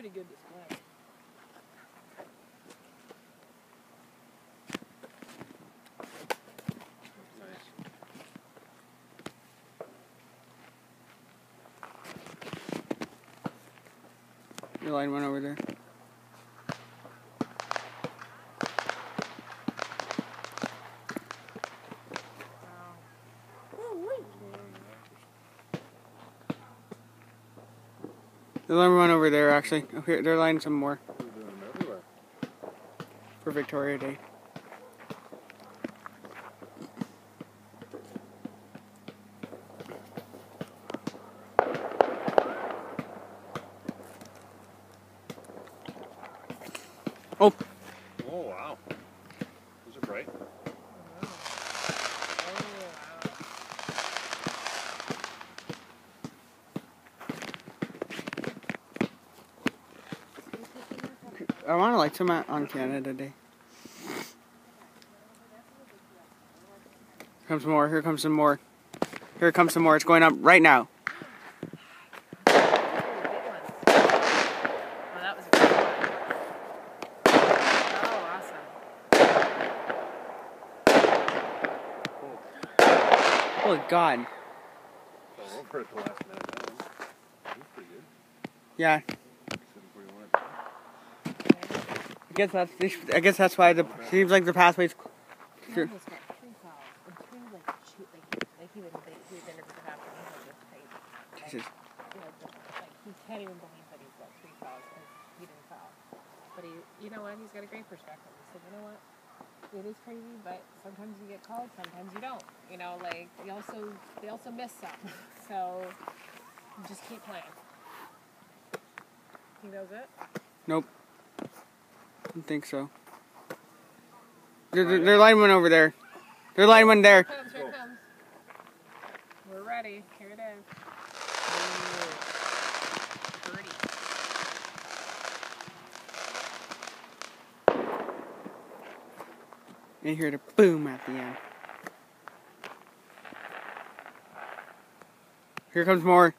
pretty good display. Your line went over there. The line went over there actually. Oh, here, they're lining some more. For Victoria Day. Oh! Oh, wow. Those are bright. I want to light some on Canada Day. Here comes more. Here comes some more. Here comes some more. It's going up right now. Oh God. Over at the last minute. That's pretty good. Yeah. I guess that's why the seems like the pathway's. Sure. Jesus. He can't even believe that he's got 3 fouls because he didn't foul. But you know what? He's got a great perspective. He said, you know what? It is crazy, but sometimes you get called, sometimes you don't. You know, like they also miss some. So you just keep playing. Think that was it? Nope. I don't think so. Their line went over there. Their line went there. Here it comes. We're ready. Here it is. Birdie. And hear the boom at the end. Here comes more.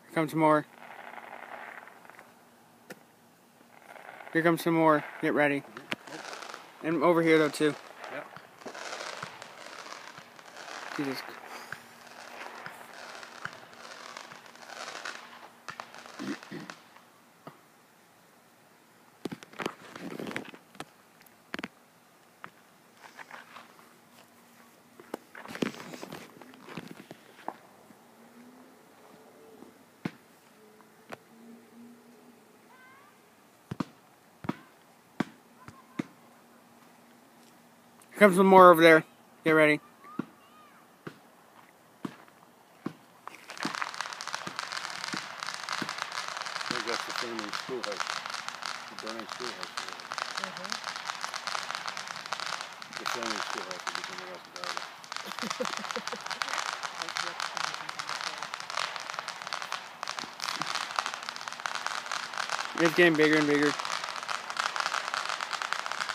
Here comes more. Here comes some more. Get ready. And over here though too. Yep. Jesus. Here comes some more over there. Get ready. I think that's the Burning Schoolhouse. The Burning Schoolhouse. The Burning Schoolhouse will be something else entirely. It's getting bigger and bigger.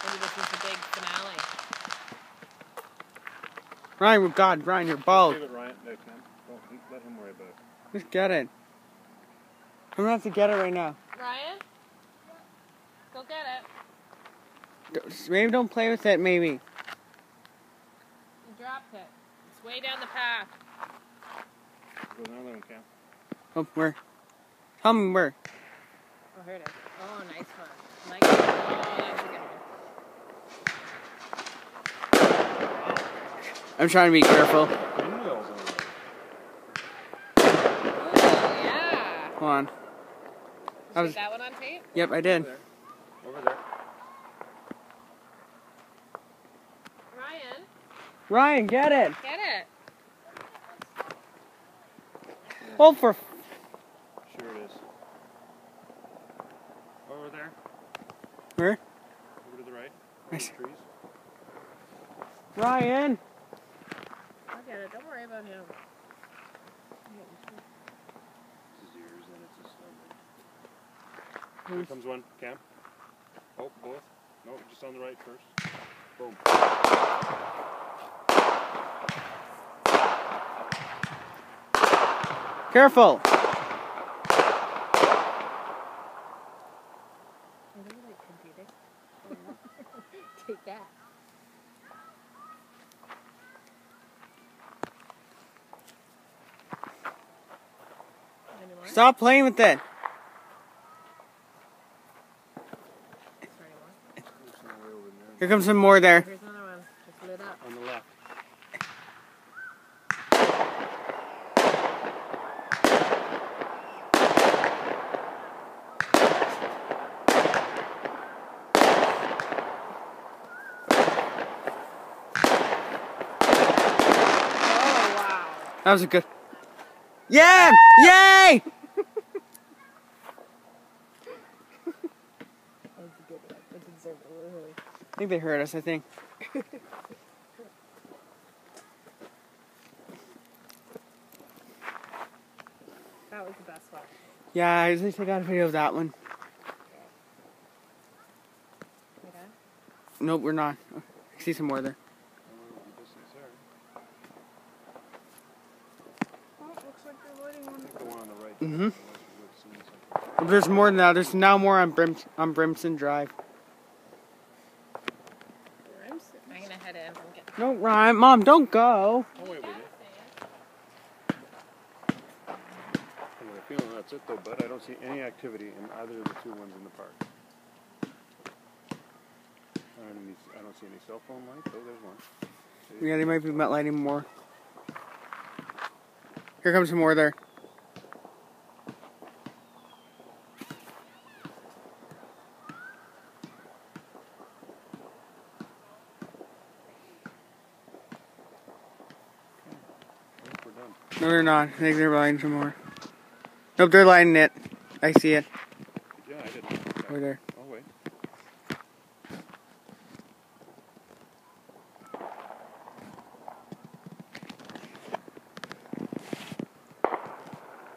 Maybe this is the big finale. Ryan, God, Ryan, you're bald. Give it, Ryan. No, Cam. Don't let him worry about it. Just get it. I'm gonna have to get it right now. Ryan? Go get it. Maybe don't play with it, maybe. You dropped it. It's way down the path. Go another one, Cam. Oh, where? Tell me where. Oh, here it is. Oh, nice one. Like, oh, that's a good one. I'm trying to be careful. Windmills on the way. Oh, yeah. Hold on. Did you get that one on tape? Yep, I did. Over there. Ryan, Ryan, get it. get it. Hold for. Sure it is. Over there. Where? Over to the right. Nice. Trees. Ryan. I'll get it. Don't worry about him. It's his ears and it's his stomach. Here comes one, Cam. Oh, both. No, just on the right first. Boom. Careful. that. Any more? Stop playing with it. Is there any more? There's some way over there. Here comes some more there. Here's another one. Just lit up. On the left. Oh, wow. That was a good. Yeah! Yay! That's a good one. That deserved a little. I think they heard us, I think. That was the best one. Yeah, I usually take out a video of that one. We done? Nope, we're not. I see some more there. Oh, it looks like they're lighting one. I think the one on the right. Mm-hmm. Something. There's more now. There's now more on Brimson Drive. I'm gonna head in and get. No, Ryan. Mom, don't go. Oh, wait, wait. I have a feeling that's it, though, bud. I don't see any activity in either of the two ones in the park. I don't see any cell phone lights. Oh, there's one. Yeah, they might be lighting more. Here comes some more there. I think we're done. No, they're not. I think they're lighting some more. Nope, they're lighting it. I see it. Yeah, I didn't. Over there. Oh, wait.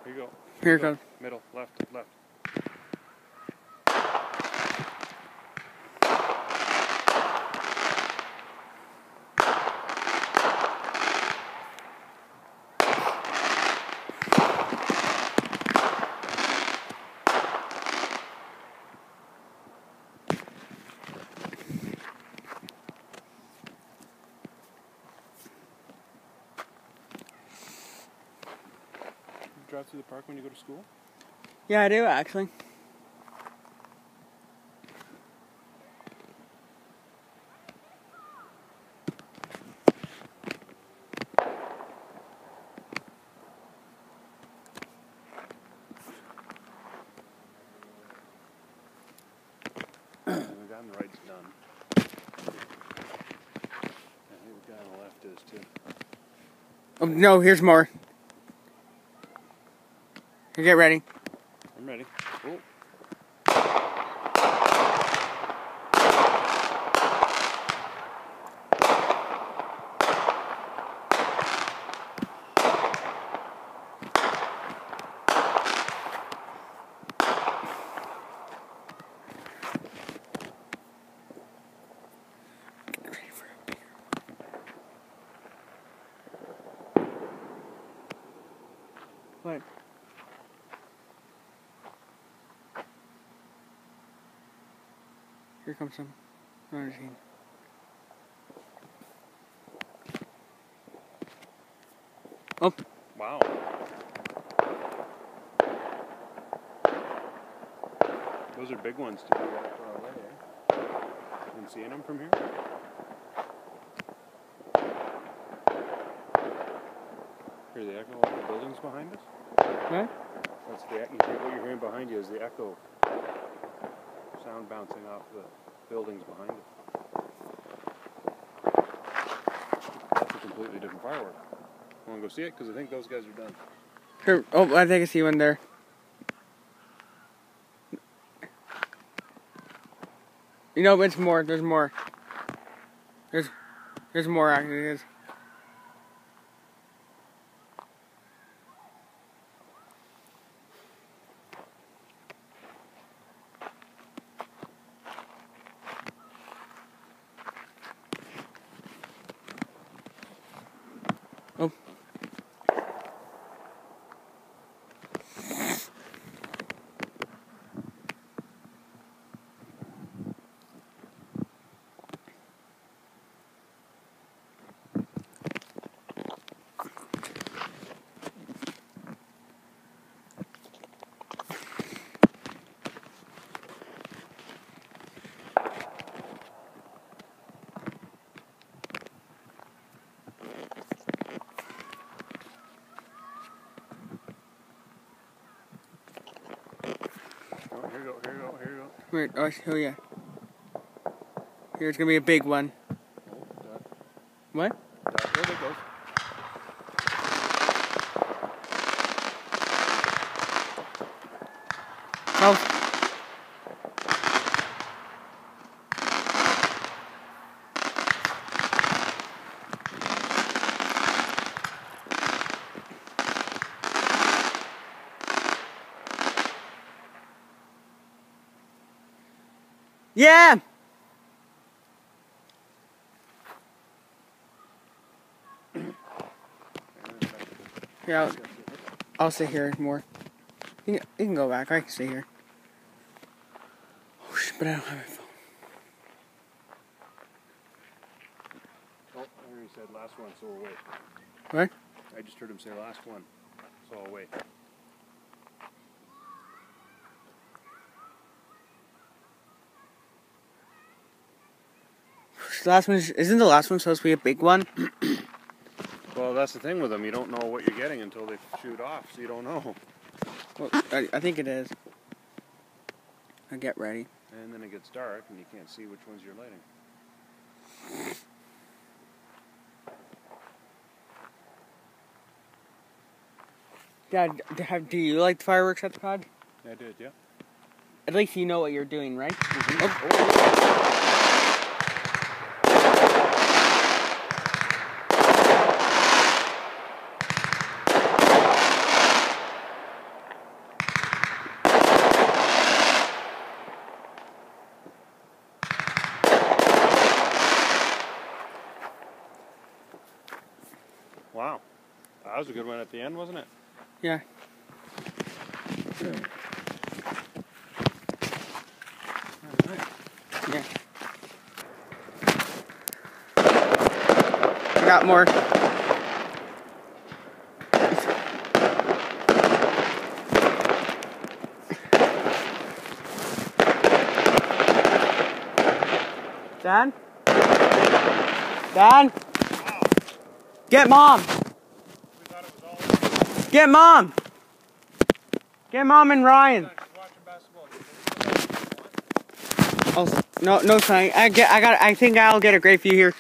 Here you go. Here it comes. Middle, left, left. You drive through the park when you go to school? Yeah, I do actually. The guy on the right's done. I think the guy on the left is too. Oh no, here's more. You get ready. I'm ready. Oh. What? Here comes some. Another scene. Oh, Wow. Those are big ones to be that far away, eh? Been seeing them from here? Hear the echo of the buildings behind us? what? That's what you're hearing behind you is the echo sound bouncing off the buildings behind it. That's a completely different firework. Want to go see it? Because I think those guys are done. Here, oh, I think I see one there. You know, it's more. There's more. There's more actually. There's. Oh. you go, here you go, here you go. Wait, oh, I'll show ya. Here's gonna be a big one. Oh, that. What? That, there it goes. Oh. Yeah! Here, I'll stay here more. You can go back. I can stay here. Oh, shit, but I don't have my phone. Oh, I heard he said last one, so we'll wait. What? I just heard him say last one, so I'll wait. Isn't the last one supposed to be a big one? Well, that's the thing with them. You don't know what you're getting until they shoot off, so you don't know. Well, I think it is. I'll get ready. And then it gets dark, and you can't see which ones you're lighting. Dad, do you like the fireworks at the pod? I did, yeah. At least you know what you're doing, right? Mm-hmm. Oh. Wow. That was a good one at the end, wasn't it? Yeah. Yeah. I got more. Dan? Dan? Wow. Get Mom! We thought it was all Get Mom! Get Mom and Ryan. watching basketball. Oh, no, no, son. I think I'll get a great view here.